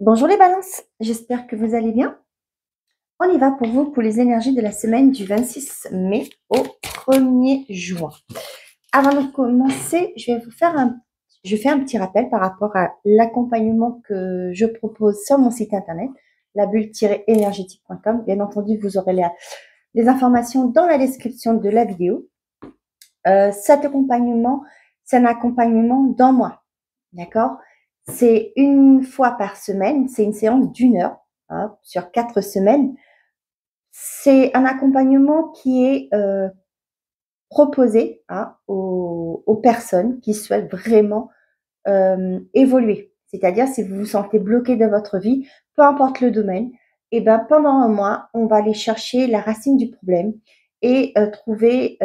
Bonjour les balances, j'espère que vous allez bien. On y va pour vous pour les énergies de la semaine du 26 mai au 1er juin. Avant de commencer, je fais un petit rappel par rapport à l'accompagnement que je propose sur mon site internet, labulle-énergétique.com. Bien entendu, vous aurez les informations dans la description de la vidéo. Cet accompagnement, c'est un accompagnement d'un mois, d'accord? C'est une fois par semaine, c'est une séance d'1 heure sur 4 semaines. C'est un accompagnement qui est proposé aux personnes qui souhaitent vraiment évoluer. C'est-à-dire si vous vous sentez bloqué dans votre vie, peu importe le domaine, et ben pendant un mois, on va aller chercher la racine du problème et trouver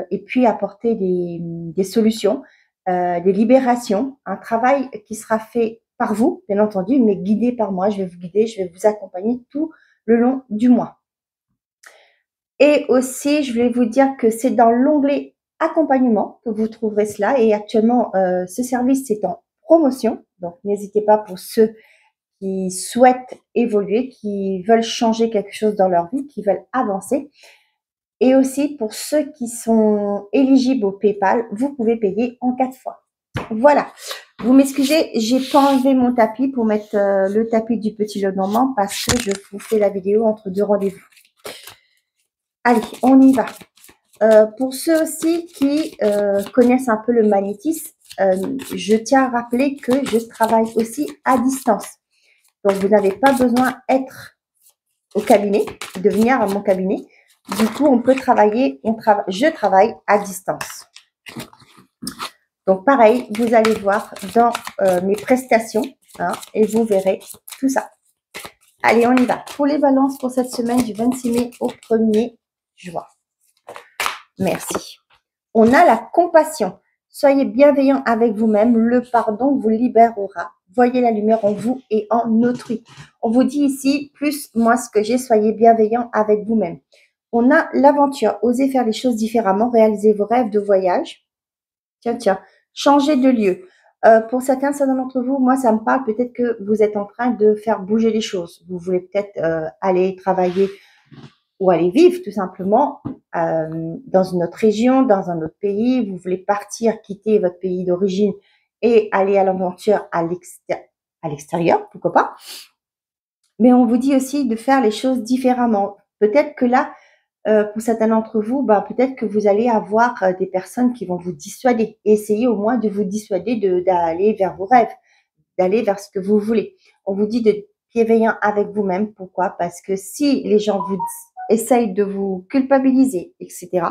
et puis apporter des solutions, des libérations, un travail qui sera fait par vous, bien entendu, mais guidé par moi. Je vais vous guider, je vais vous accompagner tout le long du mois. Et aussi, je vais vous dire que c'est dans l'onglet accompagnement que vous trouverez cela. Et actuellement, ce service, c'est en promotion. Donc, n'hésitez pas pour ceux qui souhaitent évoluer, qui veulent changer quelque chose dans leur vie, qui veulent avancer. Et aussi, pour ceux qui sont éligibles au PayPal, vous pouvez payer en 4 fois. Voilà. Vous m'excusez, j'ai pas enlevé mon tapis pour mettre le tapis du petit Lenormand parce que je vous fais la vidéo entre deux rendez-vous. Allez, on y va. Pour ceux aussi qui connaissent un peu le magnétisme, je tiens à rappeler que je travaille aussi à distance. Donc, vous n'avez pas besoin d'être au cabinet, de venir à mon cabinet. Du coup, on peut travailler, je travaille à distance. Donc, pareil, vous allez voir dans mes prestations et vous verrez tout ça. Allez, on y va. Pour les balances pour cette semaine du 26 mai au 1er juin. Merci. On a la compassion. Soyez bienveillant avec vous-même. Le pardon vous libérera. Voyez la lumière en vous et en autrui. On vous dit ici, plus moi ce que j'ai, soyez bienveillant avec vous-même. On a l'aventure. Osez faire les choses différemment. Réalisez vos rêves de voyage. Tiens. Changez de lieu. Pour certains d'entre vous, moi, ça me parle. Peut-être que vous êtes en train de faire bouger les choses. Vous voulez peut-être aller travailler ou aller vivre tout simplement dans une autre région, dans un autre pays. Vous voulez partir, quitter votre pays d'origine et aller à l'aventure à l'extérieur, pourquoi pas. Mais on vous dit aussi de faire les choses différemment. Peut-être que là, pour certains d'entre vous, peut-être que vous allez avoir des personnes qui vont vous dissuader. Essayez au moins de vous dissuader d'aller vers vos rêves, d'aller vers ce que vous voulez. On vous dit de bienveillant avec vous-même. Pourquoi? Parce que si les gens vous essayent de vous culpabiliser, etc.,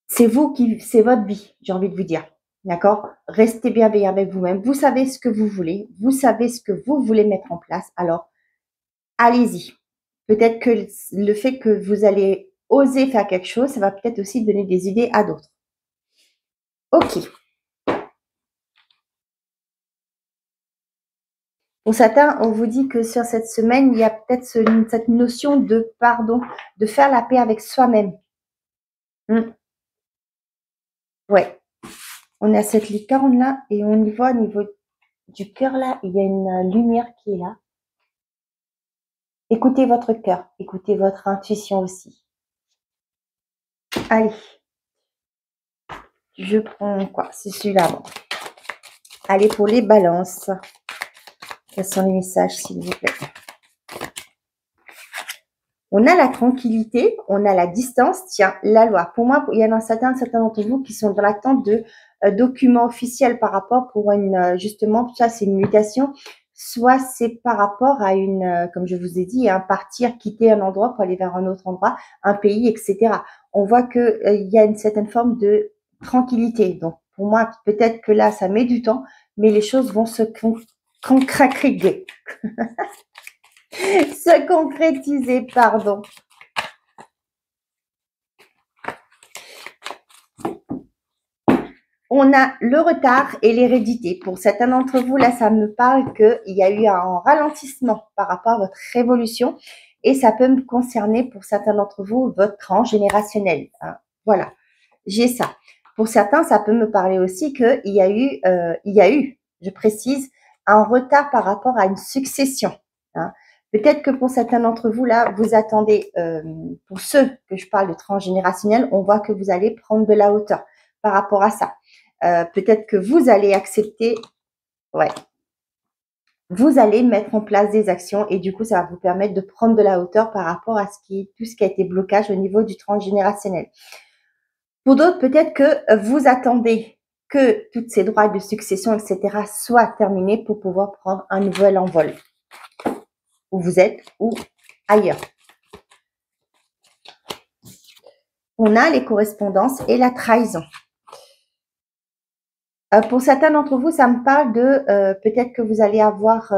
c'est votre vie, j'ai envie de vous dire. D'accord? Restez bienveillant avec vous-même. Vous savez ce que vous voulez. Vous savez ce que vous voulez mettre en place. Alors, allez-y. Peut-être que le fait que vous allez oser faire quelque chose, ça va peut-être aussi donner des idées à d'autres. Ok. Pour certains, on vous dit que sur cette semaine, il y a peut-être cette notion de pardon, de faire la paix avec soi-même. Ouais. On a cette licorne là et on y voit au niveau du cœur là, il y a une lumière qui est là. Écoutez votre cœur, écoutez votre intuition aussi. Allez. Je prends quoi? C'est celui-là. Bon. Allez, pour les balances. Quels sont les messages, s'il vous plaît? On a la tranquillité, on a la distance. Tiens, la loi. Pour moi, il y en a certains d'entre vous qui sont dans l'attente de documents officiels par rapport pour une, justement, ça c'est une mutation. Soit c'est par rapport à une, comme je vous ai dit, partir, quitter un endroit pour aller vers un autre endroit, un pays, etc. On voit que il y a une certaine forme de tranquillité. Donc, pour moi, peut-être que là, ça met du temps, mais les choses vont se concrétiser. Se concrétiser, pardon. On a le retard et l'hérédité. Pour certains d'entre vous, là, ça me parle qu'il y a eu un ralentissement par rapport à votre évolution et ça peut me concerner pour certains d'entre vous, votre rang générationnel. Voilà, j'ai ça. Pour certains, ça peut me parler aussi qu'il y a eu, je précise, un retard par rapport à une succession. Hein. Peut-être que pour certains d'entre vous, là, vous attendez, pour ceux que je parle de transgénérationnel, on voit que vous allez prendre de la hauteur par rapport à ça. Peut-être que vous allez accepter, ouais, vous allez mettre en place des actions et du coup, ça va vous permettre de prendre de la hauteur par rapport à tout ce qui a été blocage au niveau du transgénérationnel. Pour d'autres, peut-être que vous attendez que toutes ces droits de succession, etc., soient terminés pour pouvoir prendre un nouvel envol. Où vous êtes ou ailleurs. On a les correspondances et la trahison. Pour certains d'entre vous, ça me parle de peut-être que vous allez avoir,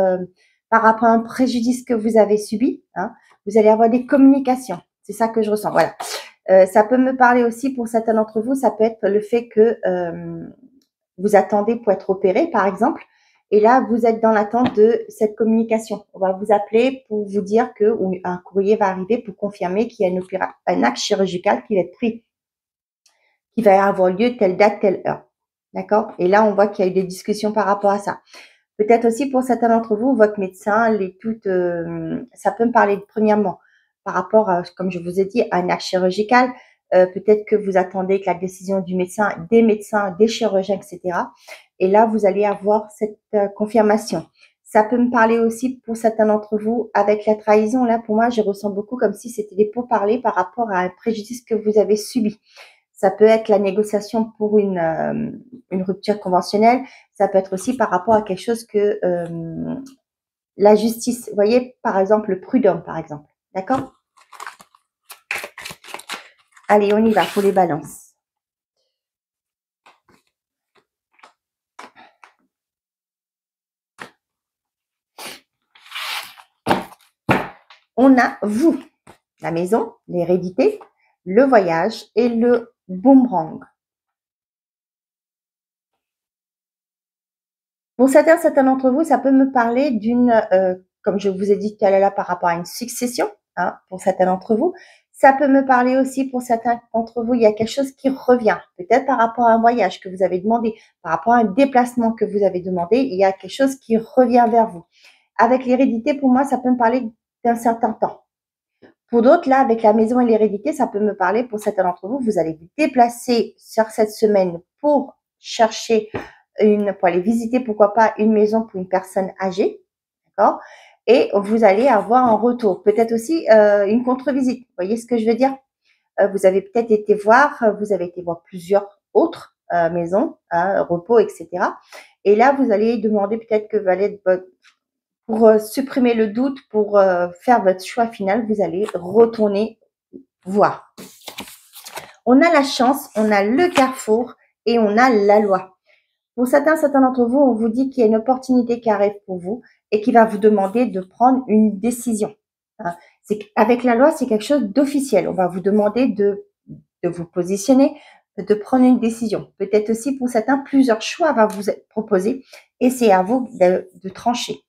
par rapport à un préjudice que vous avez subi, hein, vous allez avoir des communications. C'est ça que je ressens. Voilà. Ça peut me parler aussi pour certains d'entre vous, ça peut être le fait que vous attendez pour être opéré, par exemple, et là, vous êtes dans l'attente de cette communication. On va vous appeler pour vous dire que ou un courrier va arriver pour confirmer qu'il y a un acte chirurgical qui va être pris, qui va avoir lieu telle date, telle heure. D'accord? Et là, on voit qu'il y a eu des discussions par rapport à ça. Peut-être aussi pour certains d'entre vous, votre médecin, ça peut me parler premièrement par rapport à, comme je vous ai dit, à un acte chirurgical. Peut-être que vous attendez que la décision du médecin, des chirurgiens, etc. Et là, vous allez avoir cette confirmation. Ça peut me parler aussi pour certains d'entre vous avec la trahison. Là, pour moi, je ressens beaucoup comme si c'était des pourparlers par rapport à un préjudice que vous avez subi. Ça peut être la négociation pour une rupture conventionnelle. Ça peut être aussi par rapport à quelque chose que la justice, vous voyez, par exemple, le prud'homme, par exemple. D'accord? Allez, on y va pour les balances. On a vous, la maison, l'hérédité, le voyage et le boomerang. Pour certains d'entre vous, ça peut me parler comme je vous ai dit tout à l'heure par rapport à une succession, hein, pour certains d'entre vous. Ça peut me parler aussi pour certains d'entre vous, il y a quelque chose qui revient, peut-être par rapport à un voyage que vous avez demandé, par rapport à un déplacement que vous avez demandé, il y a quelque chose qui revient vers vous. Avec l'hérédité, pour moi, ça peut me parler d'un certain temps. Pour d'autres, là, avec la maison et l'hérédité, ça peut me parler, pour certains d'entre vous, vous allez vous déplacer sur cette semaine pour chercher pour aller visiter, pourquoi pas, une maison pour une personne âgée, d'accord? Et vous allez avoir un retour. Peut-être aussi une contre-visite. Vous voyez ce que je veux dire? Vous avez peut-être vous avez été voir plusieurs autres maisons, repos, etc. Et là, vous allez demander peut-être que pour supprimer le doute, pour faire votre choix final, vous allez retourner voir. On a la chance, on a le carrefour et on a la loi. Pour certains d'entre vous, on vous dit qu'il y a une opportunité qui arrive pour vous et qui va vous demander de prendre une décision. Hein. Avec la loi, c'est quelque chose d'officiel. On va vous demander de vous positionner, de prendre une décision. Peut-être aussi pour certains, plusieurs choix va vous être proposés et c'est à vous de trancher.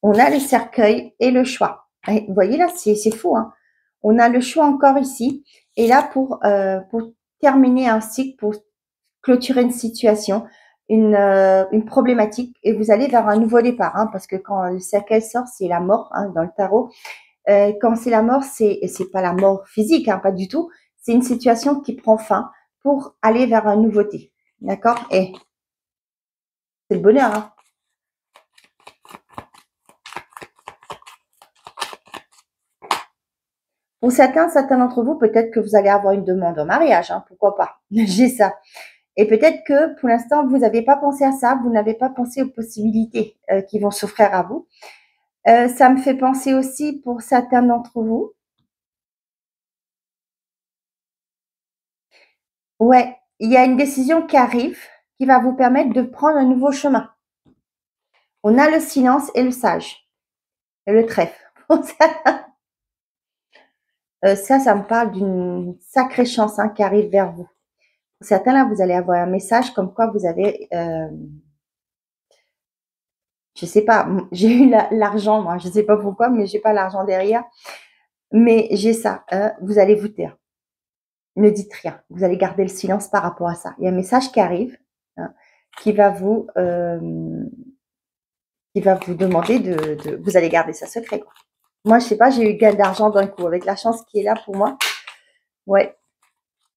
On a le cercueil et le choix. Et vous voyez là, c'est fou. Hein. On a le choix encore ici. Et là, pour terminer un cycle, pour clôturer une situation, une problématique, et vous allez vers un nouveau départ. Hein, parce que quand le cercueil sort, c'est la mort hein, dans le tarot. Quand c'est la mort, c'est pas la mort physique, hein, pas du tout. C'est une situation qui prend fin pour aller vers une nouveauté. D'accord? Et c'est le bonheur. Hein. Pour certains d'entre vous, peut-être que vous allez avoir une demande en mariage, hein, pourquoi pas. J'ai ça. Et peut-être que pour l'instant, vous n'avez pas pensé à ça, vous n'avez pas pensé aux possibilités qui vont s'offrir à vous. Ça me fait penser aussi pour certains d'entre vous. Ouais, il y a une décision qui arrive qui va vous permettre de prendre un nouveau chemin. On a le silence et le sage. Et le trèfle. Ça me parle d'une sacrée chance hein, qui arrive vers vous. Pour certains, là, vous allez avoir un message comme quoi vous avez Je sais pas, j'ai eu l'argent, moi, je sais pas pourquoi, mais j'ai pas l'argent derrière. Mais j'ai ça, vous allez vous taire. Ne dites rien. Vous allez garder le silence par rapport à ça. Il y a un message qui arrive, hein, qui va vous, demander vous allez garder ça secret, quoi. Moi, je sais pas, j'ai eu gain d'argent d'un coup avec la chance qui est là pour moi. Ouais.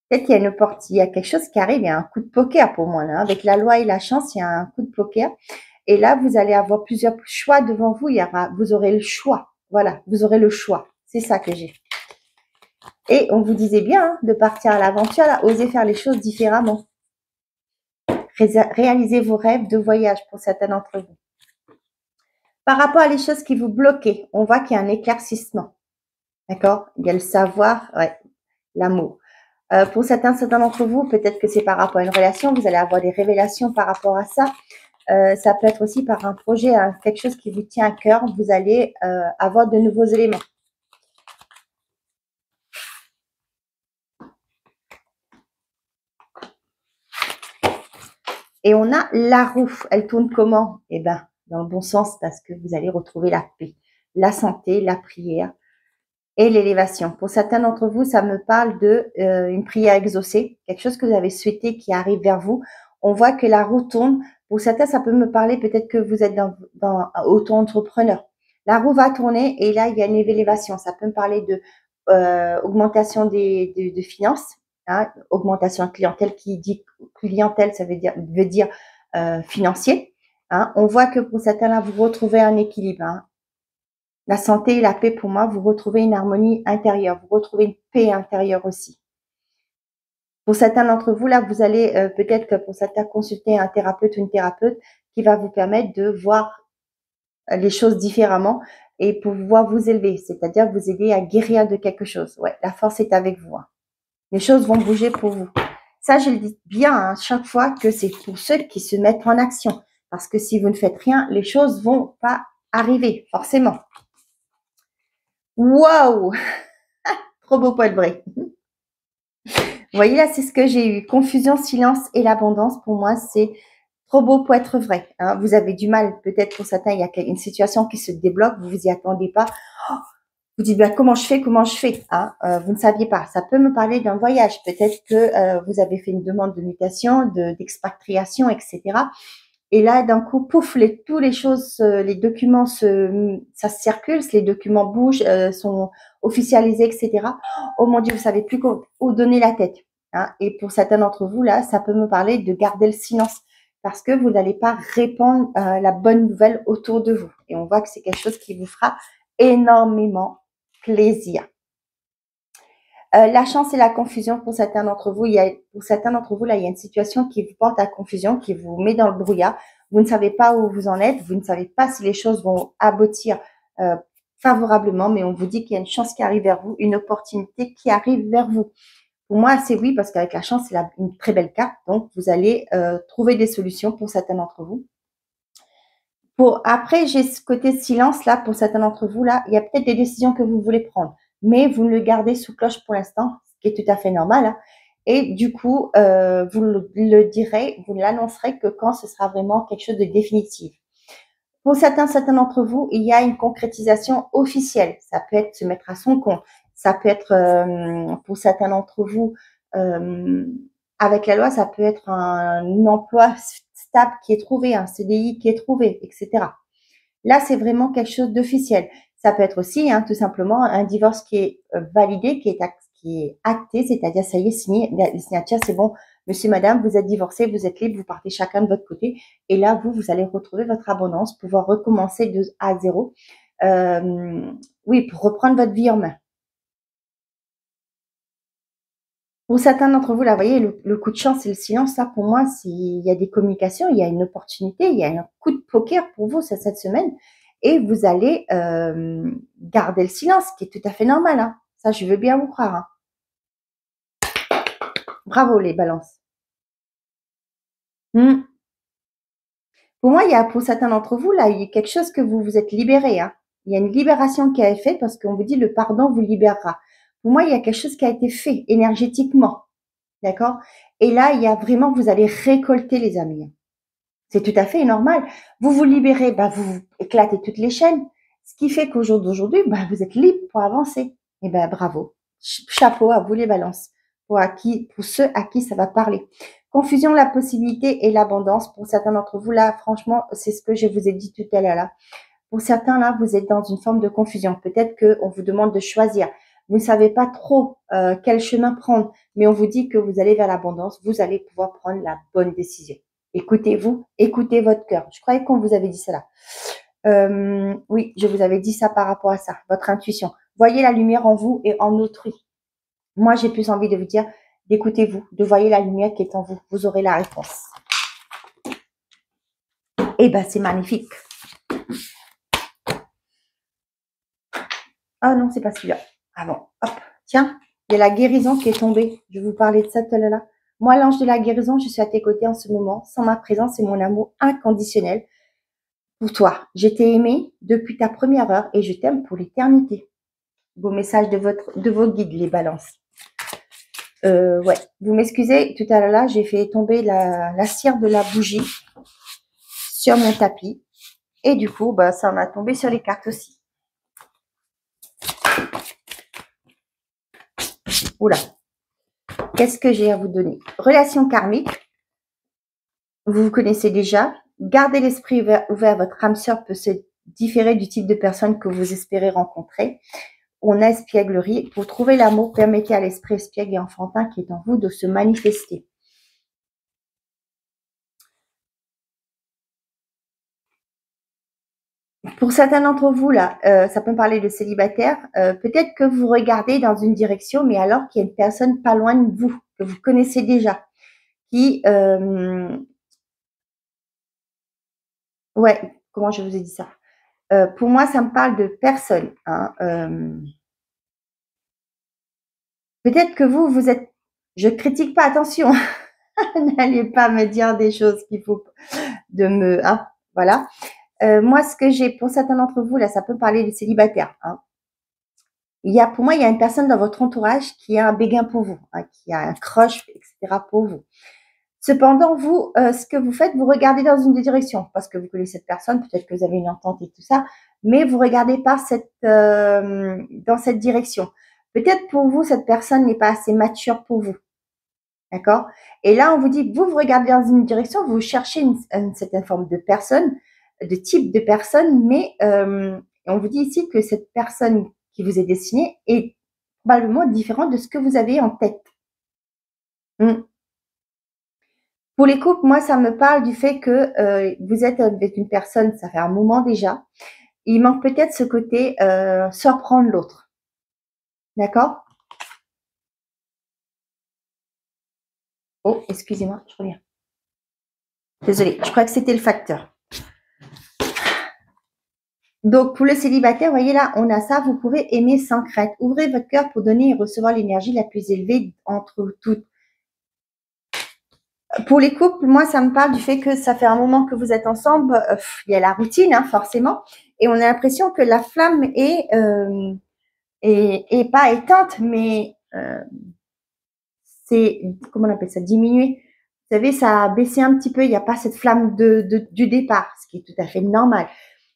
Peut-être qu'il y a il y a quelque chose qui arrive, il y a un coup de poker pour moi, là. Avec la loi et la chance, il y a un coup de poker. Et là, vous allez avoir plusieurs choix devant vous. Vous aurez le choix. Voilà, vous aurez le choix. C'est ça que j'ai. Et on vous disait bien, hein, de partir à l'aventure, là, oser faire les choses différemment. Réalisez vos rêves de voyage pour certains d'entre vous. Par rapport à les choses qui vous bloquaient, on voit qu'il y a un éclaircissement. D'accord? Il y a le savoir, ouais, l'amour. Pour certains d'entre vous, peut-être que c'est par rapport à une relation, vous allez avoir des révélations par rapport à ça. Ça peut être aussi par un projet, quelque chose qui vous tient à cœur. Vous allez avoir de nouveaux éléments. Et on a la roue. Elle tourne comment? Eh ben, dans le bon sens, parce que vous allez retrouver la paix, la santé, la prière et l'élévation. Pour certains d'entre vous, ça me parle de une prière exaucée, quelque chose que vous avez souhaité qui arrive vers vous. On voit que la roue tourne. Pour certains, ça peut me parler, peut-être que vous êtes dans auto-entrepreneur. La roue va tourner et là, il y a une élévation. Ça peut me parler de augmentation de finances, hein, augmentation de clientèle. Qui dit clientèle, ça veut dire financier. Hein. On voit que pour certains, là, vous retrouvez un équilibre. Hein. La santé et la paix, pour moi, vous retrouvez une harmonie intérieure, vous retrouvez une paix intérieure aussi. Pour certains d'entre vous, là, vous allez peut-être, pour certains, consulter un thérapeute ou une thérapeute qui va vous permettre de voir les choses différemment et pouvoir vous élever, c'est-à-dire vous aider à guérir de quelque chose. Ouais, la force est avec vous. Hein. Les choses vont bouger pour vous. Ça, je le dis bien hein, chaque fois que c'est pour ceux qui se mettent en action. Parce que si vous ne faites rien, les choses vont pas arriver, forcément. Waouh! Trop beau pour être vrai. Vous voyez, là, c'est ce que j'ai eu. Confusion, silence et l'abondance, pour moi, c'est trop beau pour être vrai. Hein. Vous avez du mal, peut-être pour certains, il y a une situation qui se débloque, vous vous y attendez pas. Oh, vous dites, ben, comment je fais hein. Vous ne saviez pas. Ça peut me parler d'un voyage. Peut-être que vous avez fait une demande de mutation, d'expatriation, etc. Et là, d'un coup, pouf, tous les choses, les documents ça circule, les documents bougent, sont officialisés, etc. Oh mon Dieu, vous savez plus où donner la tête. Hein. Et pour certains d'entre vous, là, ça peut me parler de garder le silence parce que vous n'allez pas répandre la bonne nouvelle autour de vous. Et on voit que c'est quelque chose qui vous fera énormément plaisir. La chance et la confusion pour certains d'entre vous. Pour certains d'entre vous, là, il y a une situation qui vous porte à confusion, qui vous met dans le brouillard. Vous ne savez pas où vous en êtes. Vous ne savez pas si les choses vont aboutir favorablement, mais on vous dit qu'il y a une chance qui arrive vers vous, une opportunité qui arrive vers vous. Pour moi, c'est oui, parce qu'avec la chance, c'est une très belle carte. Donc, vous allez trouver des solutions pour certains d'entre vous. Après, j'ai ce côté silence là pour certains d'entre vous là. Il y a peut-être des décisions que vous voulez prendre, mais vous le gardez sous cloche pour l'instant, ce qui est tout à fait normal. Hein. Et du coup, vous le direz, vous l'annoncerez que quand ce sera vraiment quelque chose de définitif. Pour certains d'entre vous, il y a une concrétisation officielle. Ça peut être se mettre à son compte. Ça peut être, pour certains d'entre vous, avec la loi, ça peut être un emploi stable qui est trouvé, un CDI qui est trouvé, etc. Là, c'est vraiment quelque chose d'officiel. Ça peut être aussi, hein, tout simplement, un divorce qui est validé, qui est acté, c'est-à-dire ça y est, signé, les signatures, c'est bon, monsieur, madame, vous êtes divorcés, vous êtes libres, vous partez chacun de votre côté. Et là, vous allez retrouver votre abondance, pouvoir recommencer de à zéro. Oui, pour reprendre votre vie en main. Pour certains d'entre vous, là, vous voyez, le coup de chance et le silence, ça, pour moi, il y a des communications, il y a une opportunité, il y a un coup de poker pour vous cette semaine. Et vous allez garder le silence, ce qui est tout à fait normal. Hein. Ça, je veux bien vous croire. Hein. Bravo, les balances. Pour moi, pour certains d'entre vous, là, il y a quelque chose que vous vous êtes libéré. Hein. Il y a une libération qui a été faite parce qu'on vous dit le pardon vous libérera. Pour moi, il y a quelque chose qui a été fait énergétiquement. D'accord? Et là, il y a vraiment, vous allez récolter, les amis. C'est tout à fait normal. Vous vous libérez, bah, vous éclatez toutes les chaînes. Ce qui fait qu'au jour d'aujourd'hui, bah, vous êtes libre pour avancer. Et ben bravo. Chapeau à vous les balances. Pour ceux à qui ça va parler. Confusion, la possibilité et l'abondance. Pour certains d'entre vous, là, franchement, c'est ce que je vous ai dit tout à l'heure là. Pour certains, là, vous êtes dans une forme de confusion. Peut-être qu'on vous demande de choisir. Vous ne savez pas trop quel chemin prendre, mais on vous dit que vous allez vers l'abondance. Vous allez pouvoir prendre la bonne décision. Écoutez-vous, écoutez votre cœur. Je croyais qu'on vous avait dit cela. Oui, je vous avais dit ça par rapport à ça, votre intuition. Voyez la lumière en vous et en autrui. Moi, j'ai plus envie de vous dire d'écoutez-vous, de voyer la lumière qui est en vous. Vous aurez la réponse. Eh ben, c'est magnifique. Ah non, c'est pas celui-là. Ah bon, hop, tiens, il y a la guérison qui est tombée. Je vais vous parler de ça tout à l'heure. Moi, l'ange de la guérison, je suis à tes côtés en ce moment, sans ma présence et mon amour inconditionnel pour toi. Je t'ai aimé depuis ta première heure et je t'aime pour l'éternité. Beau message de vos guides, les balances. Ouais, vous m'excusez, tout à l'heure là, j'ai fait tomber la cire de la bougie sur mon tapis. Et du coup, bah, ça m'a tombé sur les cartes aussi. Oula. Qu'est-ce que j'ai à vous donner? Relation karmique. Vous vous connaissez déjà. Gardez l'esprit ouvert. Votre âme sœur peut se différer du type de personne que vous espérez rencontrer. On a espièglerie. Pour trouver l'amour, permettez à l'esprit espiègle et enfantin qui est en vous de se manifester. Pour certains d'entre vous, là, ça peut me parler de célibataire. Peut-être que vous regardez dans une direction, mais alors qu'il y a une personne pas loin de vous, que vous connaissez déjà, qui... ouais, comment je vous ai dit ça? Pour moi, ça me parle de personne. Hein, peut-être que vous êtes... Je critique pas, attention. N'allez pas me dire des choses qu'il faut de me... Hein, voilà. Moi, ce que j'ai pour certains d'entre vous, là, ça peut parler de célibataire. Hein. Pour moi, il y a une personne dans votre entourage qui a un béguin pour vous, hein, qui a un crush, etc. pour vous. Cependant, vous, ce que vous faites, vous regardez dans une direction parce que vous connaissez cette personne, peut-être que vous avez une entente et tout ça, mais vous regardez pas dans cette direction. Peut-être pour vous, cette personne n'est pas assez mature pour vous. D'accord? Et là, on vous dit, vous regardez dans une direction, vous cherchez une certaine forme de personne, de type de personne, mais on vous dit ici que cette personne qui vous est destinée est probablement différente de ce que vous avez en tête. Pour les couples, moi, ça me parle du fait que vous êtes avec une personne, ça fait un moment déjà. Il manque peut-être ce côté surprendre l'autre. D'accord? Oh, excusez-moi, je reviens. Désolée, je crois que c'était le facteur. Donc, pour le célibataire, vous voyez là, on a ça, vous pouvez aimer sans crainte. Ouvrez votre cœur pour donner et recevoir l'énergie la plus élevée entre toutes. Pour les couples, moi, ça me parle du fait que ça fait un moment que vous êtes ensemble. Il y a la routine, hein, forcément. Et on a l'impression que la flamme est pas éteinte, mais c'est, comment on appelle ça, diminué. Vous savez, ça a baissé un petit peu. Il n'y a pas cette flamme du départ, ce qui est tout à fait normal.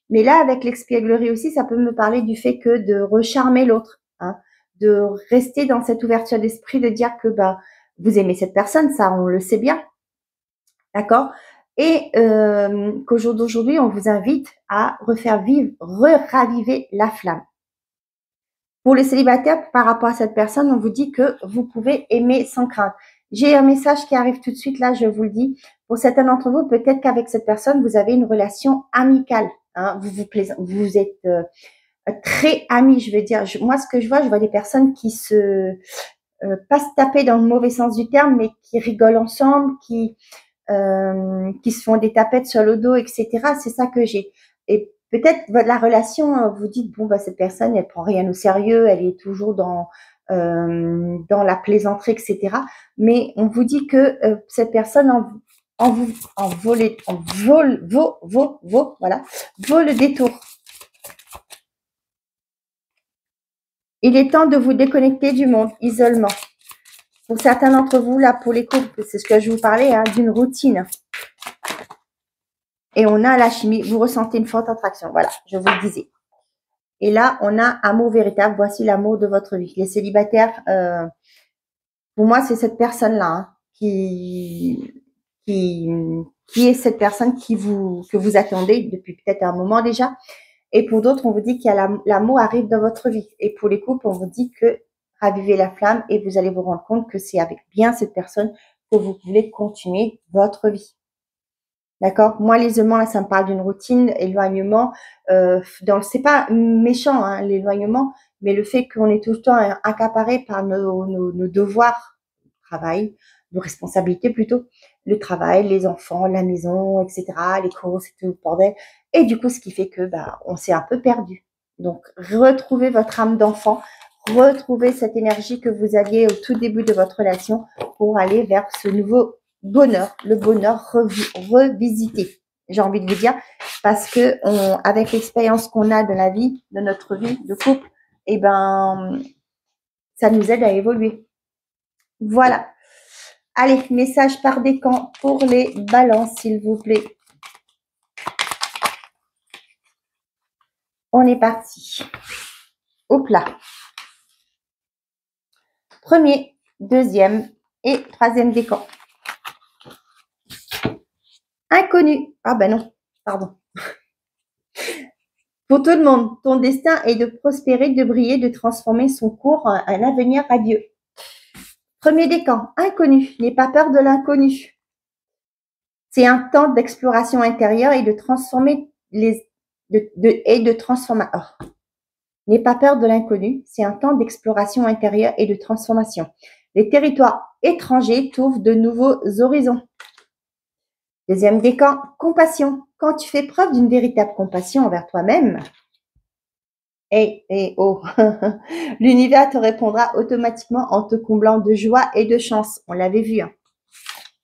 Mais là, avec l'expièglerie aussi, ça peut me parler du fait que de recharmer l'autre, hein, de rester dans cette ouverture d'esprit, de dire que bah, vous aimez cette personne, ça, on le sait bien. D'accord? Et qu'au jour d'aujourd'hui, on vous invite à raviver la flamme. Pour les célibataires, par rapport à cette personne, on vous dit que vous pouvez aimer sans crainte. J'ai un message qui arrive tout de suite, là, je vous le dis. Pour certains d'entre vous, peut-être qu'avec cette personne, vous avez une relation amicale. Hein, vous êtes très amis, je veux dire. Moi, ce que je vois des personnes qui pas se taper dans le mauvais sens du terme, mais qui rigolent ensemble, qui se font des tapettes sur le dos, etc. C'est ça que j'ai. Et peut-être la relation, vous dites, bon, bah, cette personne, elle prend rien au sérieux, elle est toujours dans la plaisanterie, etc. Mais on vous dit que cette personne vaut le détour. Il est temps de vous déconnecter du monde, isolement. Pour certains d'entre vous, là, pour les couples, c'est ce que je vous parlais, hein, d'une routine. Et on a la chimie, vous ressentez une forte attraction. Voilà, je vous le disais. Et là, on a amour véritable. Voici l'amour de votre vie. Les célibataires, pour moi, c'est cette personne-là hein, qui, qui est cette personne que vous attendez depuis peut-être un moment déjà. Et pour d'autres, on vous dit qu'il y a l'amour arrive dans votre vie. Et pour les couples, on vous dit que ravivez la flamme et vous allez vous rendre compte que c'est avec bien cette personne que vous voulez continuer votre vie. D'accord? Moi, l'isolement, là, ça me parle d'une routine, éloignement. C'est pas méchant, hein, l'éloignement, mais le fait qu'on est tout le temps accaparé par nos devoirs, travail, nos responsabilités plutôt, le travail, les enfants, la maison, etc., les courses et tout le bordel. Et du coup, ce qui fait que, bah, on s'est un peu perdu. Donc, retrouvez votre âme d'enfant, retrouvez cette énergie que vous aviez au tout début de votre relation pour aller vers ce nouveau bonheur, le bonheur revisité, j'ai envie de vous dire, parce que avec l'expérience qu'on a de la vie, de notre vie de couple, eh ben, ça nous aide à évoluer. Voilà. Allez, message par décan pour les balances, s'il vous plaît. On est parti. Au plat. Premier, deuxième et troisième décan. Inconnu. Ah ben non, pardon. Pour tout le monde, ton destin est de prospérer, de briller, de transformer son cours en un avenir radieux. Premier décan, inconnu. N'aie pas peur de l'inconnu. C'est un temps d'exploration intérieure et de transformer N'aie pas peur de l'inconnu. C'est un temps d'exploration intérieure et de transformation. Les territoires étrangers t'ouvrent de nouveaux horizons. Deuxième décan, compassion. Quand tu fais preuve d'une véritable compassion envers toi-même, l'univers te répondra automatiquement en te comblant de joie et de chance. On l'avait vu. Hein.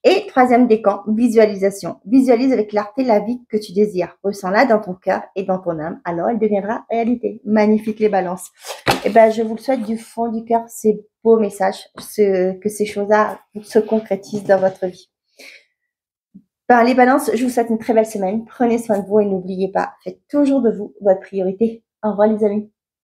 Et troisième décan, visualisation. Visualise avec clarté la vie que tu désires. Ressens-la dans ton cœur et dans ton âme. Alors, elle deviendra réalité. Magnifique les balances. Eh ben, je vous le souhaite du fond du cœur, ces beaux messages, que ces choses-là se concrétisent dans votre vie. Ben, les balances, je vous souhaite une très belle semaine. Prenez soin de vous et n'oubliez pas, faites toujours de vous votre priorité. Au revoir les amis.